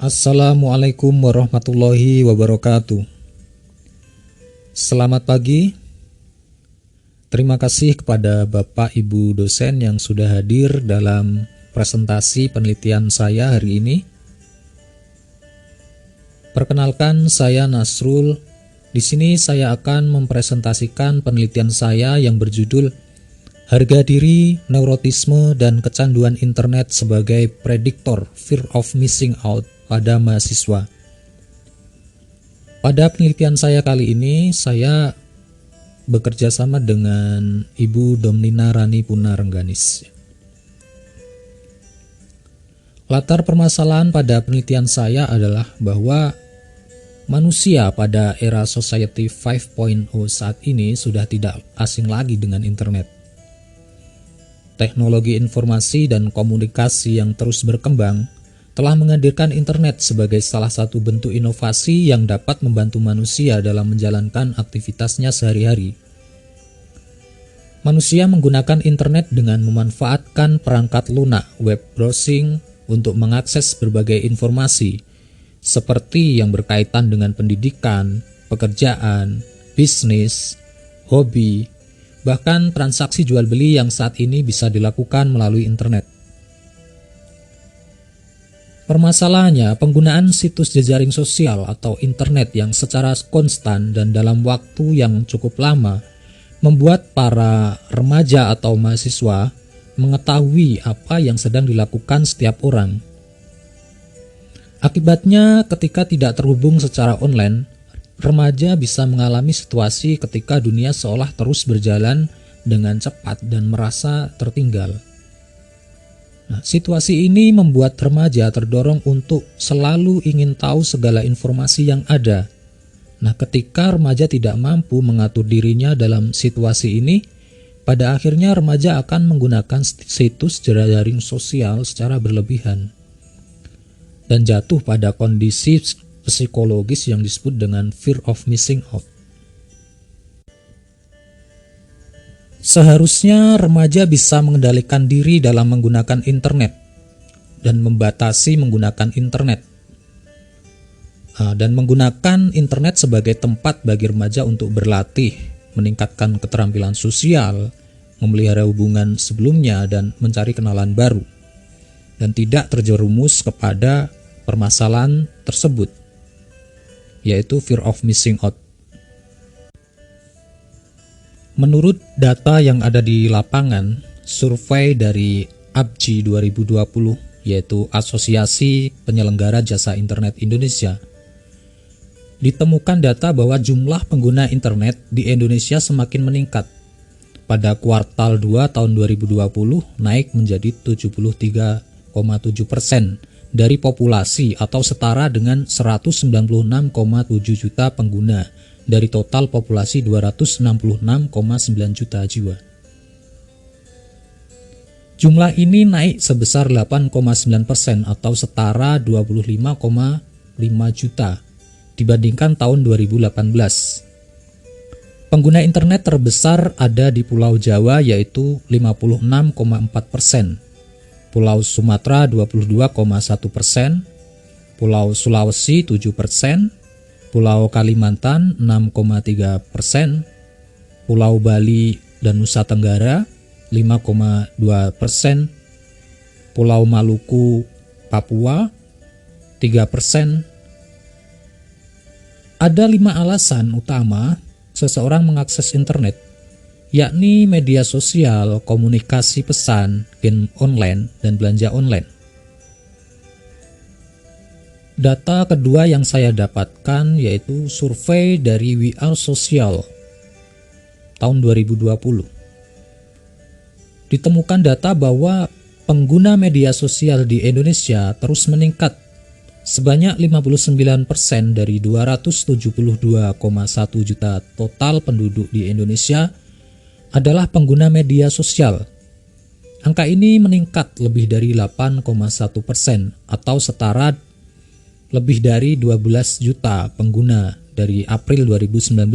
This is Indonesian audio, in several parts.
Assalamualaikum warahmatullahi wabarakatuh. Selamat pagi. Terima kasih kepada Bapak Ibu dosen yang sudah hadir dalam presentasi penelitian saya hari ini. Perkenalkan, saya Nasrul. Di sini saya akan mempresentasikan penelitian saya yang berjudul Harga Diri, Neurotisme, dan Kecanduan Internet sebagai Prediktor Fear of Missing Out pada mahasiswa. Pada penelitian saya kali ini, saya bekerja sama dengan Ibu Domnina Rani Punarengganis. Latar permasalahan pada penelitian saya adalah bahwa manusia pada era Society 5.0 saat ini sudah tidak asing lagi dengan internet. Teknologi informasi dan komunikasi yang terus berkembang telah menghadirkan internet sebagai salah satu bentuk inovasi yang dapat membantu manusia dalam menjalankan aktivitasnya sehari-hari. Manusia menggunakan internet dengan memanfaatkan perangkat lunak web browsing untuk mengakses berbagai informasi seperti yang berkaitan dengan pendidikan, pekerjaan, bisnis, hobi, bahkan transaksi jual beli yang saat ini bisa dilakukan melalui internet. Permasalahannya, penggunaan situs jejaring sosial atau internet yang secara konstan dan dalam waktu yang cukup lama membuat para remaja atau mahasiswa mengetahui apa yang sedang dilakukan setiap orang. Akibatnya, ketika tidak terhubung secara online, remaja bisa mengalami situasi ketika dunia seolah terus berjalan dengan cepat dan merasa tertinggal. Nah, situasi ini membuat remaja terdorong untuk selalu ingin tahu segala informasi yang ada. Nah, ketika remaja tidak mampu mengatur dirinya dalam situasi ini, pada akhirnya remaja akan menggunakan situs jejaring sosial secara berlebihan dan jatuh pada kondisi psikologis yang disebut dengan fear of missing out. Seharusnya remaja bisa mengendalikan diri dalam menggunakan internet dan membatasi menggunakan internet. Dan menggunakan internet sebagai tempat bagi remaja untuk berlatih, meningkatkan keterampilan sosial, memelihara hubungan sebelumnya, dan mencari kenalan baru, dan tidak terjerumus kepada permasalahan tersebut, yaitu fear of missing out. Menurut data yang ada di lapangan, survei dari APJI 2020, yaitu Asosiasi Penyelenggara Jasa Internet Indonesia, ditemukan data bahwa jumlah pengguna internet di Indonesia semakin meningkat. Pada kuartal 2 tahun 2020 naik menjadi 73,7% dari populasi atau setara dengan 196,7 juta pengguna dari total populasi 266,9 juta jiwa. Jumlah ini naik sebesar 8,9% atau setara 25,5 juta dibandingkan tahun 2018. Pengguna internet terbesar ada di Pulau Jawa yaitu 56,4%, Pulau Sumatera 22,1%, Pulau Sulawesi 7%, Pulau Kalimantan 6,3%, Pulau Bali dan Nusa Tenggara 5,2%, Pulau Maluku, Papua 3%. Ada 5 alasan utama seseorang mengakses internet, yakni media sosial, komunikasi pesan, game online, dan belanja online. Data kedua yang saya dapatkan yaitu survei dari We Are Social tahun 2020. Ditemukan data bahwa pengguna media sosial di Indonesia terus meningkat. Sebanyak 59% dari 272,1 juta total penduduk di Indonesia adalah pengguna media sosial. Angka ini meningkat lebih dari 8,1% atau setara lebih dari 12 juta pengguna dari April 2019.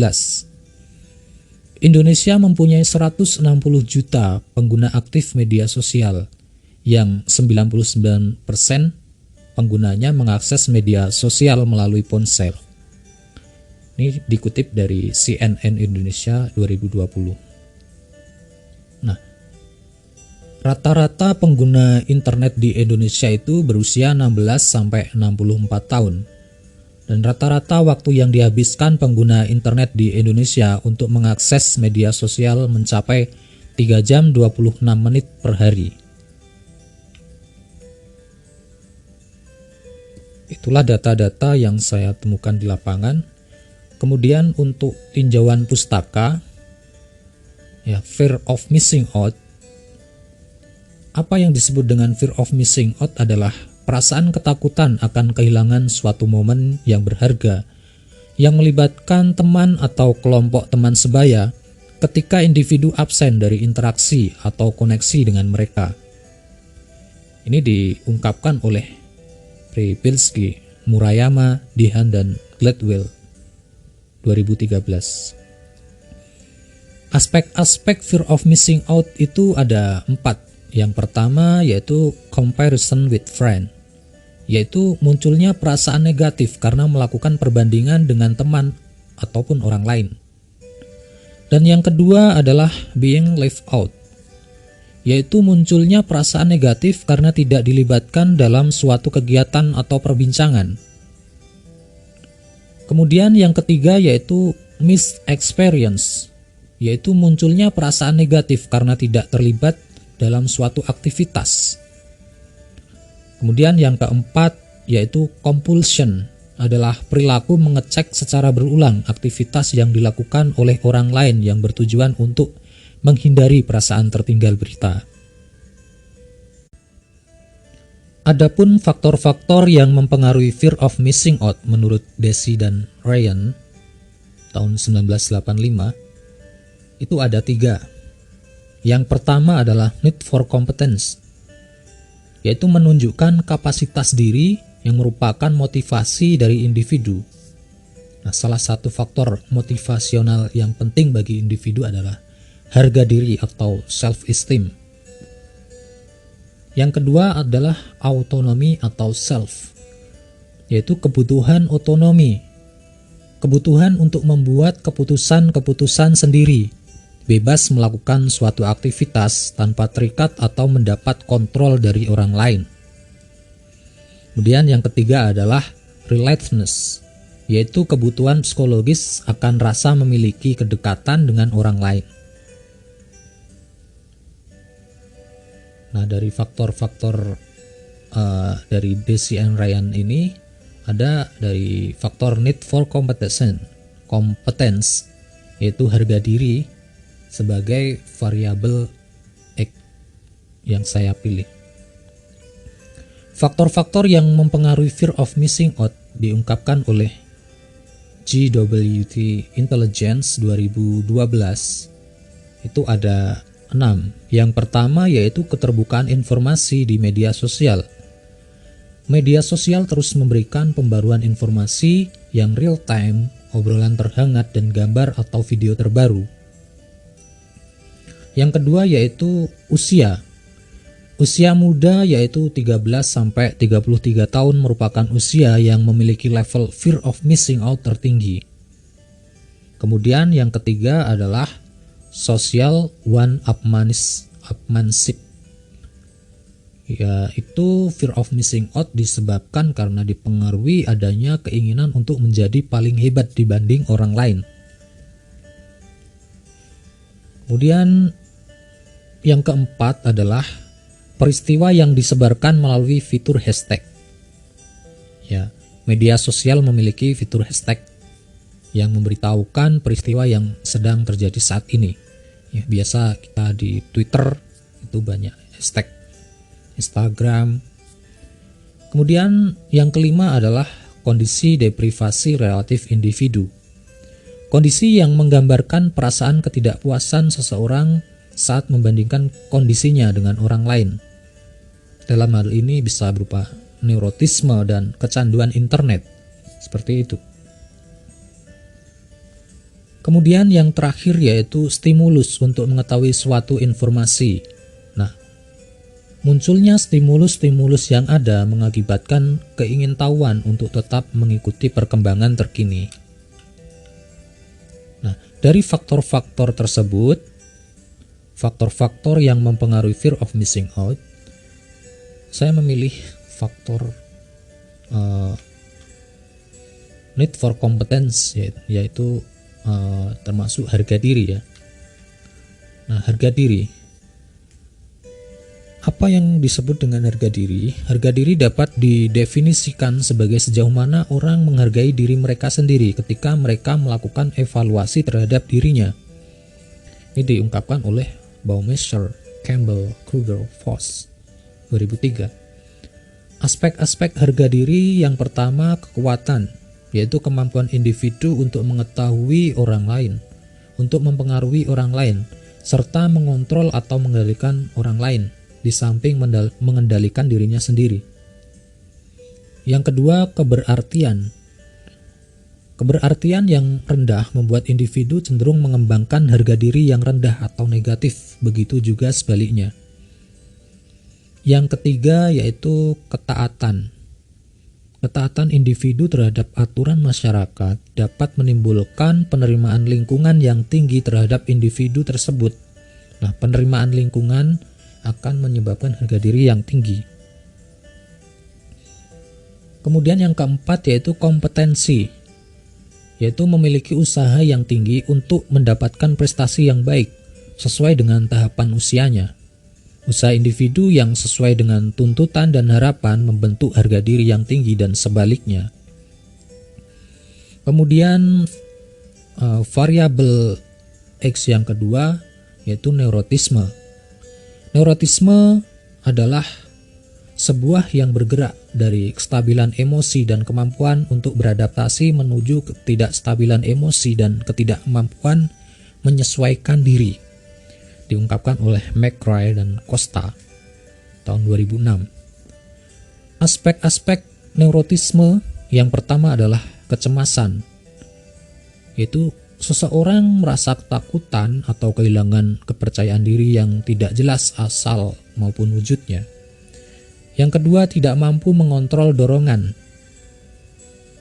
Indonesia mempunyai 160 juta pengguna aktif media sosial yang 99% penggunanya mengakses media sosial melalui ponsel. Ini dikutip dari CNN Indonesia 2020. Nah, rata-rata pengguna internet di Indonesia itu berusia 16 sampai 64 tahun. Dan rata-rata waktu yang dihabiskan pengguna internet di Indonesia untuk mengakses media sosial mencapai 3 jam 26 menit per hari. Itulah data-data yang saya temukan di lapangan. Kemudian untuk tinjauan pustaka, ya, fear of missing out. Apa yang disebut dengan fear of missing out adalah perasaan ketakutan akan kehilangan suatu momen yang berharga yang melibatkan teman atau kelompok teman sebaya ketika individu absen dari interaksi atau koneksi dengan mereka. Ini diungkapkan oleh Przybylski, Murayama, Dehaene, dan Gladwell 2013. Aspek-aspek fear of missing out itu ada 4. Yang pertama yaitu comparison with friend, yaitu munculnya perasaan negatif karena melakukan perbandingan dengan teman ataupun orang lain. Dan yang kedua adalah being left out, yaitu munculnya perasaan negatif karena tidak dilibatkan dalam suatu kegiatan atau perbincangan. Kemudian yang ketiga yaitu missed experience, yaitu munculnya perasaan negatif karena tidak terlibat dalam suatu aktivitas. Kemudian yang keempat yaitu compulsion, adalah perilaku mengecek secara berulang aktivitas yang dilakukan oleh orang lain yang bertujuan untuk menghindari perasaan tertinggal berita. Adapun faktor-faktor yang mempengaruhi fear of missing out menurut Deci dan Ryan tahun 1985 itu ada 3. Yang pertama adalah need for competence, yaitu menunjukkan kapasitas diri yang merupakan motivasi dari individu. Nah, salah satu faktor motivasional yang penting bagi individu adalah harga diri atau self-esteem. Yang kedua adalah autonomy atau self, yaitu kebutuhan otonomi, kebutuhan untuk membuat keputusan-keputusan sendiri, bebas melakukan suatu aktivitas tanpa terikat atau mendapat kontrol dari orang lain. Kemudian yang ketiga adalah relatedness, yaitu kebutuhan psikologis akan rasa memiliki kedekatan dengan orang lain. Nah, dari faktor-faktor dari Deci and Ryan ini ada dari faktor need for competence, yaitu harga diri sebagai variabel X yang saya pilih. Faktor-faktor yang mempengaruhi fear of missing out diungkapkan oleh GWT Intelligence 2012 itu ada 6. Yang pertama yaitu keterbukaan informasi di media sosial. Media sosial terus memberikan pembaruan informasi yang real time, obrolan terhangat, dan gambar atau video terbaru. Yang kedua yaitu usia. Usia muda yaitu 13 sampai 33 tahun merupakan usia yang memiliki level fear of missing out tertinggi. Kemudian yang ketiga adalah social one-upmanship, yaitu fear of missing out disebabkan karena dipengaruhi adanya keinginan untuk menjadi paling hebat dibanding orang lain. Kemudian yang keempat adalah peristiwa yang disebarkan melalui fitur hashtag. Ya, media sosial memiliki fitur hashtag yang memberitahukan peristiwa yang sedang terjadi saat ini. Ya, biasa kita di Twitter itu banyak hashtag, Instagram. Kemudian yang kelima adalah kondisi deprivasi relatif individu. Kondisi yang menggambarkan perasaan ketidakpuasan seseorang saat membandingkan kondisinya dengan orang lain. Dalam hal ini bisa berupa neurotisme dan kecanduan internet, seperti itu. Kemudian yang terakhir yaitu stimulus untuk mengetahui suatu informasi. Nah, Munculnya stimulus-stimulus yang ada mengakibatkan keingintahuan untuk tetap mengikuti perkembangan terkini. Nah, dari faktor-faktor tersebut, faktor-faktor yang mempengaruhi fear of missing out, saya memilih faktor need for competence, yaitu termasuk harga diri ya. Nah, harga diri. Apa yang disebut dengan harga diri? Harga diri dapat didefinisikan sebagai sejauh mana orang menghargai diri mereka sendiri ketika mereka melakukan evaluasi terhadap dirinya. Ini diungkapkan oleh Baumeister, Campbell, Kruger, Voss, 2003. Aspek-aspek harga diri yang pertama kekuatan, yaitu kemampuan individu untuk mengetahui orang lain, untuk mempengaruhi orang lain, serta mengontrol atau mengendalikan orang lain, di samping mengendalikan dirinya sendiri. Yang kedua, keberartian. Keberartian yang rendah membuat individu cenderung mengembangkan harga diri yang rendah atau negatif, begitu juga sebaliknya. Yang ketiga yaitu ketaatan. Ketaatan individu terhadap aturan masyarakat dapat menimbulkan penerimaan lingkungan yang tinggi terhadap individu tersebut. Nah, penerimaan lingkungan akan menyebabkan harga diri yang tinggi. Kemudian yang keempat yaitu kompetensi, yaitu memiliki usaha yang tinggi untuk mendapatkan prestasi yang baik sesuai dengan tahapan usianya. Usaha individu yang sesuai dengan tuntutan dan harapan membentuk harga diri yang tinggi dan sebaliknya. Kemudian variabel X yang kedua yaitu neurotisme. Neurotisme adalah sebuah yang bergerak dari kestabilan emosi dan kemampuan untuk beradaptasi menuju ketidakstabilan emosi dan ketidakmampuan menyesuaikan diri. Diungkapkan oleh McRae dan Costa tahun 2006. Aspek-aspek neurotisme yang pertama adalah kecemasan, yaitu seseorang merasa ketakutan atau kehilangan kepercayaan diri yang tidak jelas asal maupun wujudnya. Yang kedua, tidak mampu mengontrol dorongan.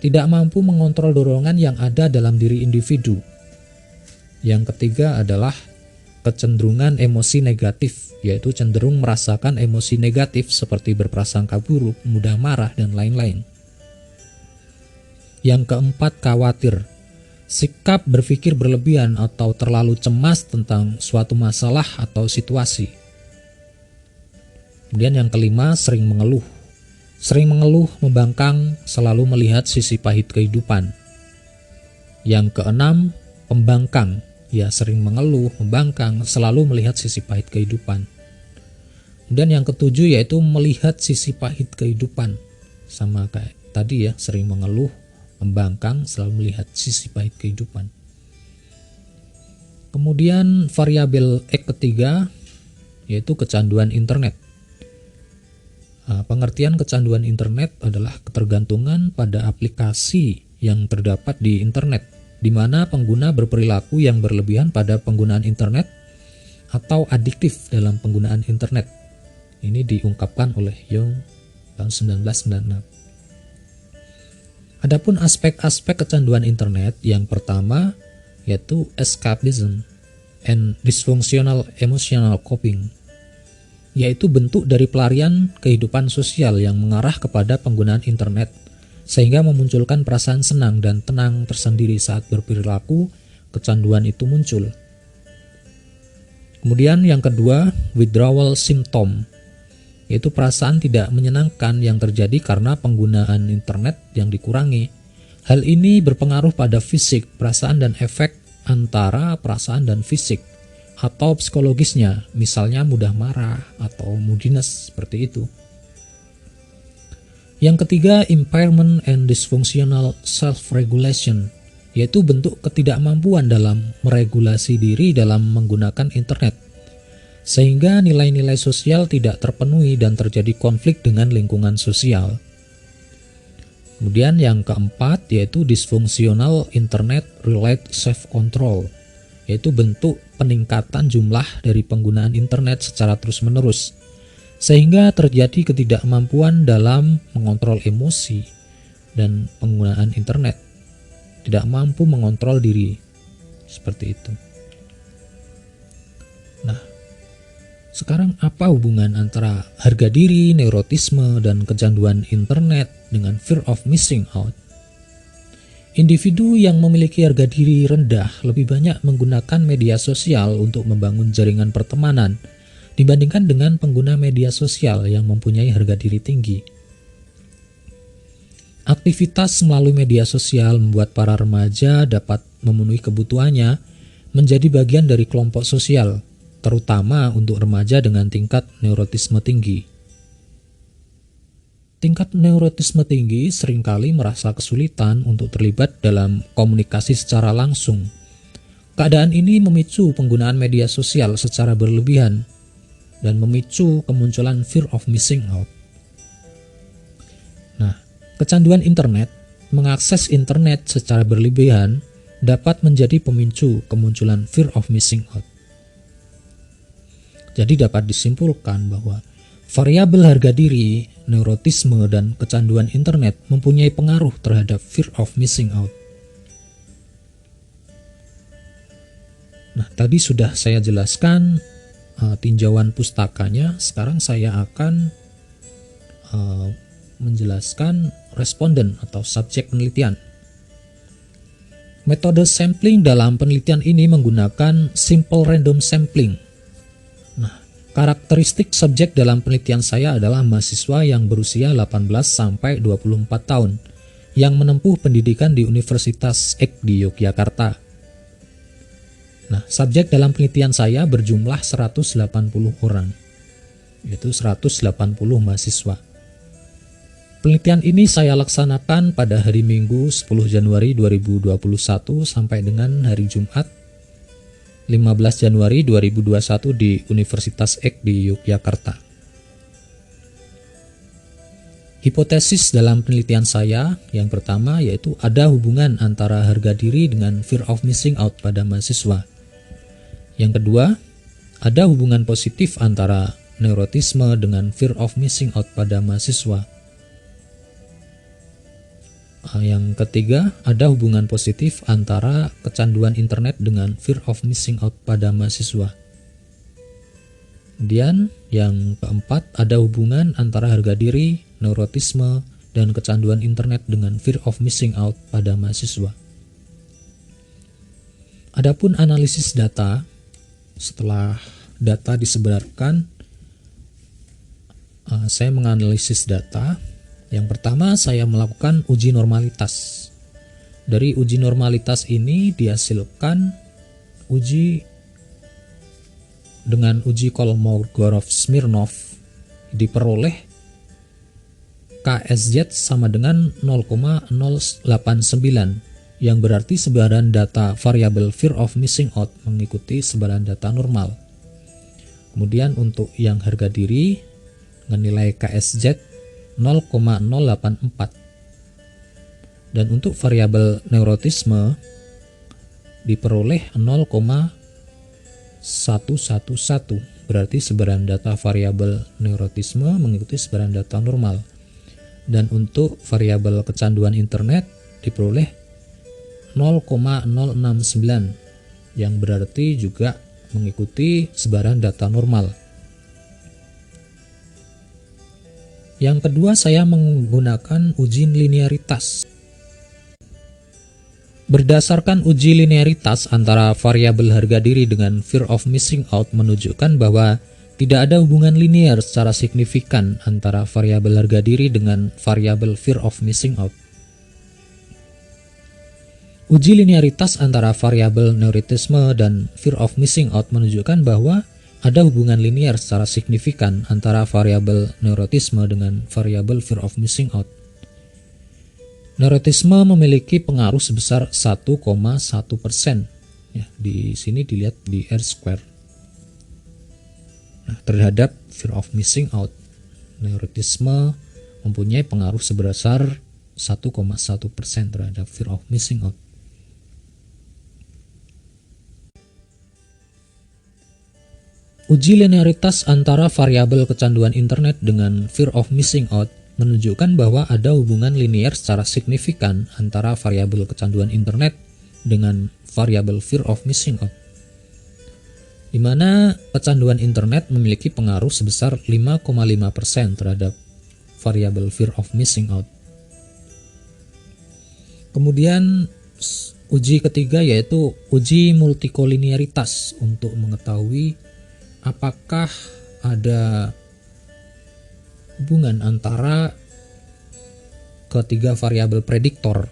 Tidak mampu mengontrol dorongan yang ada dalam diri individu. Yang ketiga adalah kecenderungan emosi negatif, yaitu cenderung merasakan emosi negatif seperti berprasangka buruk, mudah marah, dan lain-lain. Yang keempat, khawatir. Sikap berpikir berlebihan atau terlalu cemas tentang suatu masalah atau situasi. Kemudian yang kelima, sering mengeluh. Sering mengeluh, membangkang, selalu melihat sisi pahit kehidupan. Yang keenam, pembangkang. Ya, sering mengeluh, membangkang, selalu melihat sisi pahit kehidupan. Kemudian yang ketujuh yaitu melihat sisi pahit kehidupan. Sama kayak tadi ya, sering mengeluh, membangkang, selalu melihat sisi pahit kehidupan. Kemudian variabel X ketiga yaitu kecanduan internet. Pengertian kecanduan internet adalah ketergantungan pada aplikasi yang terdapat di internet, di mana pengguna berperilaku yang berlebihan pada penggunaan internet atau adiktif dalam penggunaan internet. Ini diungkapkan oleh Young tahun 1996. Adapun aspek-aspek kecanduan internet yang pertama yaitu escapism and dysfunctional emotional coping, yaitu bentuk dari pelarian kehidupan sosial yang mengarah kepada penggunaan internet sehingga memunculkan perasaan senang dan tenang tersendiri saat berperilaku kecanduan itu muncul. Kemudian yang kedua, withdrawal symptom, yaitu perasaan tidak menyenangkan yang terjadi karena penggunaan internet yang dikurangi. Hal ini berpengaruh pada fisik, perasaan, dan efek antara perasaan dan fisik atau psikologisnya, misalnya mudah marah atau moodiness, seperti itu. Yang ketiga, impairment and dysfunctional self-regulation, yaitu bentuk ketidakmampuan dalam meregulasi diri dalam menggunakan internet, sehingga nilai-nilai sosial tidak terpenuhi dan terjadi konflik dengan lingkungan sosial. Kemudian yang keempat yaitu dysfunctional internet-related self-control, yaitu bentuk peningkatan jumlah dari penggunaan internet secara terus-menerus, sehingga terjadi ketidakmampuan dalam mengontrol emosi dan penggunaan internet, tidak mampu mengontrol diri, seperti itu. Nah, sekarang apa hubungan antara harga diri, neurotisme, dan kecanduan internet dengan fear of missing out? Individu yang memiliki harga diri rendah lebih banyak menggunakan media sosial untuk membangun jaringan pertemanan dibandingkan dengan pengguna media sosial yang mempunyai harga diri tinggi. Aktivitas melalui media sosial membuat para remaja dapat memenuhi kebutuhannya menjadi bagian dari kelompok sosial, terutama untuk remaja dengan tingkat neurotisme tinggi. Tingkat neurotisme tinggi seringkali merasa kesulitan untuk terlibat dalam komunikasi secara langsung. Keadaan ini memicu penggunaan media sosial secara berlebihan dan memicu kemunculan fear of missing out. Nah, kecanduan internet, mengakses internet secara berlebihan dapat menjadi pemicu kemunculan fear of missing out. Jadi dapat disimpulkan bahwa variabel harga diri, neurotisme, dan kecanduan internet mempunyai pengaruh terhadap fear of missing out. Nah, tadi sudah saya jelaskan tinjauan pustakanya. Sekarang saya akan menjelaskan responden atau subjek penelitian. Metode sampling dalam penelitian ini menggunakan simple random sampling. Karakteristik subjek dalam penelitian saya adalah mahasiswa yang berusia 18 sampai 24 tahun yang menempuh pendidikan di Universitas Ek di Yogyakarta. Nah, subjek dalam penelitian saya berjumlah 180 orang, yaitu 180 mahasiswa. Penelitian ini saya laksanakan pada hari Minggu 10 Januari 2021 sampai dengan hari Jumat 15 Januari 2021 di Universitas Ek di Yogyakarta. Hipotesis dalam penelitian saya yang pertama yaitu ada hubungan antara harga diri dengan fear of missing out pada mahasiswa. Yang kedua, ada hubungan positif antara neurotisme dengan fear of missing out pada mahasiswa. Yang ketiga, ada hubungan positif antara kecanduan internet dengan fear of missing out pada mahasiswa. Kemudian yang keempat, ada hubungan antara harga diri, neurotisme, dan kecanduan internet dengan fear of missing out pada mahasiswa. Adapun analisis data, setelah data disebarkan, saya menganalisis data. Yang pertama, saya melakukan uji normalitas. Dari uji normalitas ini dihasilkan dengan uji Kolmogorov-Smirnov diperoleh KSZ sama dengan 0,089, yang berarti sebaran data variabel fear of missing out mengikuti sebaran data normal. Kemudian untuk yang harga diri dengan nilai KSZ 0,084, dan untuk variabel neurotisme diperoleh 0,111, berarti sebaran data variabel neurotisme mengikuti sebaran data normal. Dan untuk variabel kecanduan internet diperoleh 0,069, yang berarti juga mengikuti sebaran data normal. Yang kedua, saya menggunakan uji linearitas. Berdasarkan uji linearitas antara variabel harga diri dengan fear of missing out menunjukkan bahwa tidak ada hubungan linear secara signifikan antara variabel harga diri dengan variabel fear of missing out. Uji linearitas antara variabel neurotisme dan fear of missing out menunjukkan bahwa ada hubungan linear secara signifikan antara variabel neurotisme dengan variabel fear of missing out. Neurotisme memiliki pengaruh sebesar 1,1%. Ya, di sini dilihat di R-square. Nah, terhadap fear of missing out, neurotisme mempunyai pengaruh sebesar 1,1% terhadap fear of missing out. Uji linearitas antara variabel kecanduan internet dengan fear of missing out menunjukkan bahwa ada hubungan linear secara signifikan antara variabel kecanduan internet dengan variabel fear of missing out, di mana kecanduan internet memiliki pengaruh sebesar 5,5% terhadap variabel fear of missing out. Kemudian uji ketiga yaitu uji multikolinearitas untuk mengetahui apakah ada hubungan antara ketiga variabel prediktor.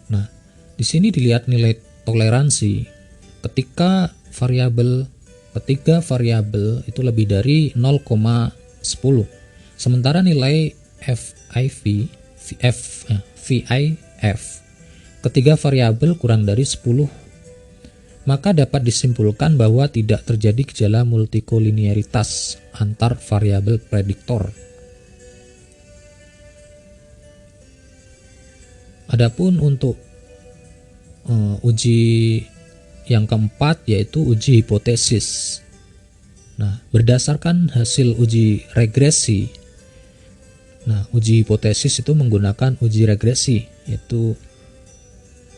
Nah, di sini dilihat nilai toleransi ketika ketiga variabel itu lebih dari 0,10. Sementara nilai VIF ketiga variabel kurang dari 10, maka dapat disimpulkan bahwa tidak terjadi gejala multikolinearitas antar variabel prediktor. Adapun untuk uji yang keempat yaitu uji hipotesis. Nah, berdasarkan hasil uji regresi. Nah, uji hipotesis itu menggunakan uji regresi, yaitu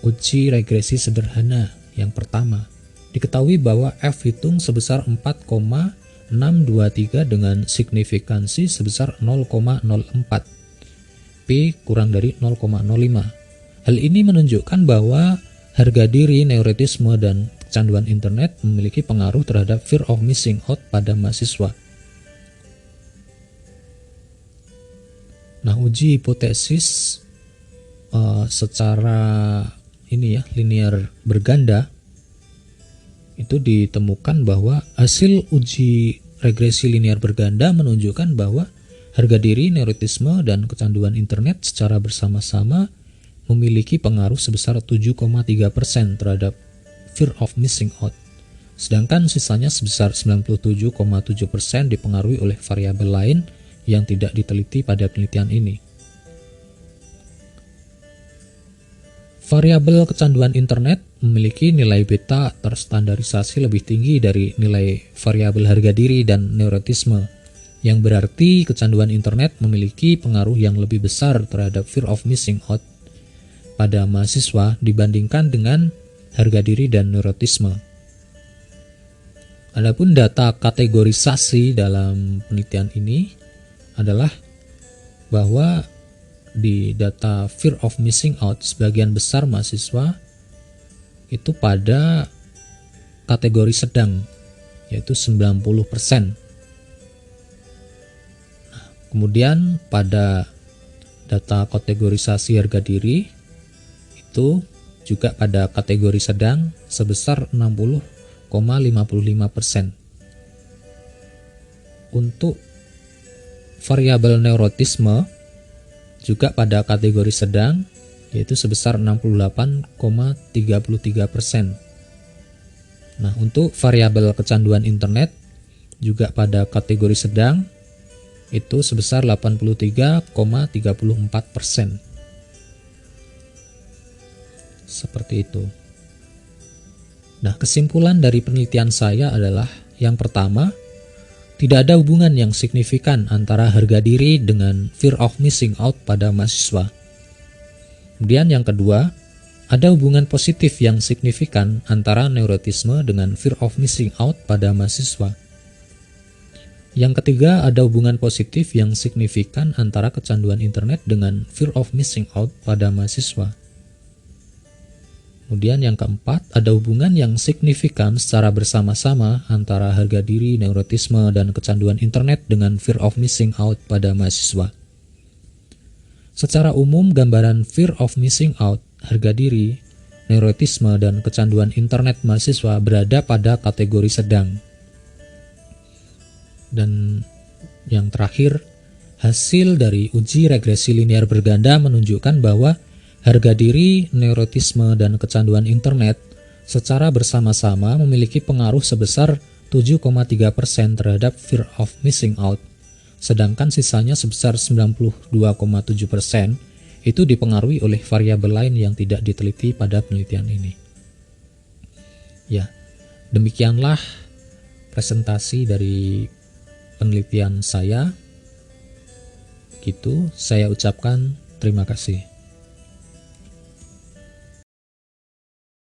uji regresi sederhana. Yang pertama, diketahui bahwa F hitung sebesar 4,623 dengan signifikansi sebesar 0,04. P kurang dari 0,05. Hal ini menunjukkan bahwa harga diri, neurotisme, dan kecanduan internet memiliki pengaruh terhadap fear of missing out pada mahasiswa. Nah, uji hipotesis secara linear berganda itu ditemukan bahwa hasil uji regresi linear berganda menunjukkan bahwa harga diri, neurotisme, dan kecanduan internet secara bersama-sama memiliki pengaruh sebesar 7,3% terhadap fear of missing out, sedangkan sisanya sebesar 97,7% dipengaruhi oleh variabel lain yang tidak diteliti pada penelitian ini. Variabel kecanduan internet memiliki nilai beta terstandarisasi lebih tinggi dari nilai variabel harga diri dan neurotisme, yang berarti kecanduan internet memiliki pengaruh yang lebih besar terhadap fear of missing out pada mahasiswa dibandingkan dengan harga diri dan neurotisme. Adapun data kategorisasi dalam penelitian ini adalah bahwa di data fear of missing out, sebagian besar mahasiswa itu pada kategori sedang, yaitu 90%. Nah, kemudian pada data kategorisasi harga diri itu juga pada kategori sedang sebesar 60,55%. Untuk variabel neurotisme juga pada kategori sedang, yaitu sebesar 68,33%. Nah, untuk variabel kecanduan internet juga pada kategori sedang itu sebesar 83,34%. Seperti itu. Nah, kesimpulan dari penelitian saya adalah yang pertama, tidak ada hubungan yang signifikan antara harga diri dengan fear of missing out pada mahasiswa. Kemudian yang kedua, ada hubungan positif yang signifikan antara neurotisme dengan fear of missing out pada mahasiswa. Yang ketiga, ada hubungan positif yang signifikan antara kecanduan internet dengan fear of missing out pada mahasiswa. Kemudian yang keempat, ada hubungan yang signifikan secara bersama-sama antara harga diri, neurotisme, dan kecanduan internet dengan fear of missing out pada mahasiswa. Secara umum, gambaran fear of missing out, harga diri, neurotisme, dan kecanduan internet mahasiswa berada pada kategori sedang. Dan yang terakhir, hasil dari uji regresi linear berganda menunjukkan bahwa harga diri, neurotisme, dan kecanduan internet secara bersama-sama memiliki pengaruh sebesar 7,3% terhadap fear of missing out, sedangkan sisanya sebesar 92,7% itu dipengaruhi oleh variabel lain yang tidak diteliti pada penelitian ini. Ya, demikianlah presentasi dari penelitian saya. Gitu, saya ucapkan terima kasih.